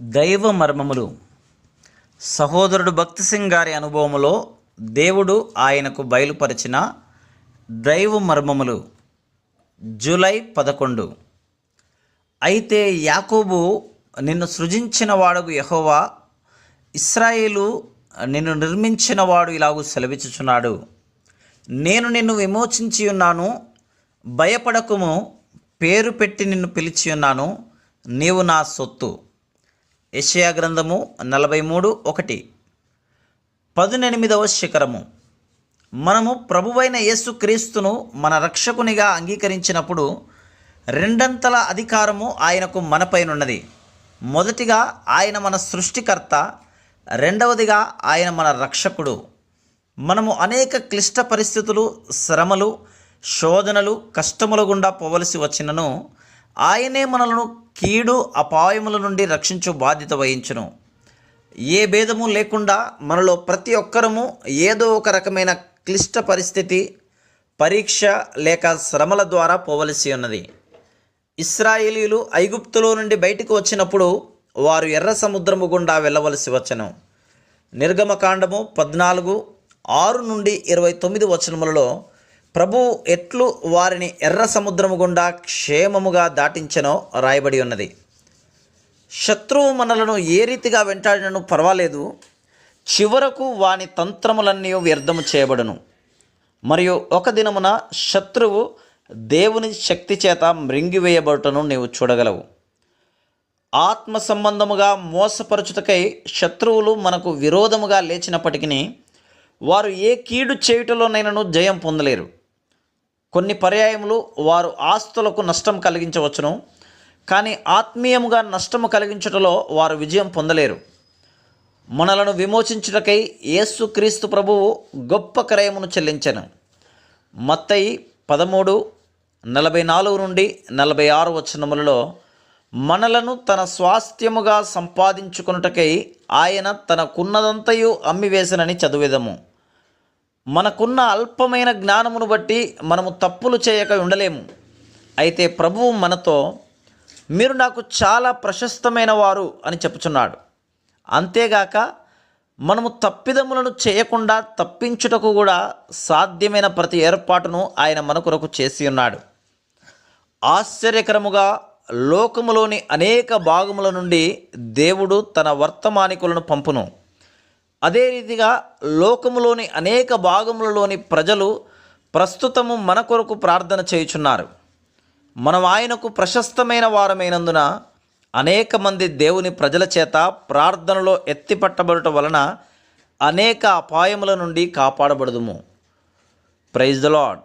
దైవ మర్మములు. సహోదరుడు భక్తి సింగ్ గారి అనుభవములో దేవుడు ఆయనకు బయలుపరిచిన దైవ మర్మములు. జూలై 11. అయితే యాకోబు, నిన్ను సృజించిన వాడగు యెహోవా, ఇశ్రాయేలు నిన్ను నిర్మించిన వాడు ఇలాగూ సెలవిచ్చుచున్నాడు, నేను నిన్ను విమోచించి ఉన్నాను, భయపడకుము, పేరు పెట్టి నిన్ను పిలిచి ఉన్నాను, నీవు నా సొత్తు. యెషయా గ్రంథము 43:1. 18వ శిఖరము. మనము ప్రభువైన యేసుక్రీస్తును మన రక్షకునిగా అంగీకరించినప్పుడు రెండంతల అధికారము ఆయనకు మనపైనున్నది. మొదటిగా ఆయన మన సృష్టికర్త, రెండవదిగా ఆయన మన రక్షకుడు. మనము అనేక క్లిష్ట పరిస్థితులు, శ్రమలు, శోధనలు, కష్టముల గుండా పోవలసి వచ్చినను ఆయనే మనలను కీడు అపాయముల నుండి రక్షించు బాధ్యత వహించును. ఏ భేదము లేకుండా మనలో ప్రతి ఒక్కరము ఏదో ఒక రకమైన క్లిష్ట పరిస్థితి, పరీక్ష లేక శ్రమల ద్వారా పోవలసి ఉన్నది. ఇశ్రాయేలీయులు ఐగుప్తులో నుండి బయటకు వచ్చినప్పుడు వారు ఎర్ర సముద్రము గుండా వెళ్ళవలసి వచ్చెను. నిర్గమకాండము 14:6-29 ప్రభు ఎట్లు వారిని ఎర్ర సముద్రము గుండా క్షేమముగా దాటించెనో రాయబడి ఉన్నది. శత్రువు మనలను ఏ రీతిగా వెంటాడినను పర్వాలేదు, చివరకు వాని తంత్రములన్నీ వ్యర్థము చేయబడును. మరియు ఒక దినమున శత్రువు దేవుని శక్తి చేత మృంగివేయబడుటను నీవు చూడగలవు. ఆత్మ సంబంధముగా మోసపరచుటకై శత్రువులు మనకు విరోధముగా లేచినప్పటికీ వారు ఏ కీడు చేయుటలోనైనను జయం పొందలేరు. కొన్ని పర్యాయములు వారు ఆస్తులకు నష్టం కలిగించవచ్చును, కానీ ఆత్మీయముగా నష్టము కలిగించుటలో వారు విజయం పొందలేరు. మనలను విమోచించుటకై యేసుక్రీస్తు ప్రభువు గొప్ప క్రయమును చెల్లించెను. మత్తయి 13:44-46 మనలను తన స్వాస్థ్యముగా సంపాదించుకొనుటకై ఆయన తనకున్నదంతయు అమ్మివేసనని చదివేదము. మనకున్న అల్పమైన జ్ఞానమును బట్టి మనము తప్పులు చేయక ఉండలేము. అయితే ప్రభువు మనతో, మీరు నాకు చాలా ప్రశస్తమైన వారు అని చెప్పుచున్నాడు. అంతేగాక మనము తప్పిదములను చేయకుండా తప్పించుటకు కూడా సాధ్యమైన ప్రతి ఏర్పాటును ఆయన మన కొరకు చేసి ఉన్నాడు. ఆశ్చర్యకరముగా లోకములోని అనేక భాగముల నుండి దేవుడు తన వర్తమానికులను పంపును. అదే రీతిగా లోకములోని అనేక భాగములలోని ప్రజలు ప్రస్తుతము మన కొరకు ప్రార్థన చేయుచున్నారు. మనం ఆయనకు ప్రశస్తమైన వారమైనందున అనేక మంది దేవుని ప్రజల చేత ప్రార్థనలో ఎత్తిపట్టబడటం వలన అనేక అపాయముల నుండి కాపాడబడుదుము. Praise the lord.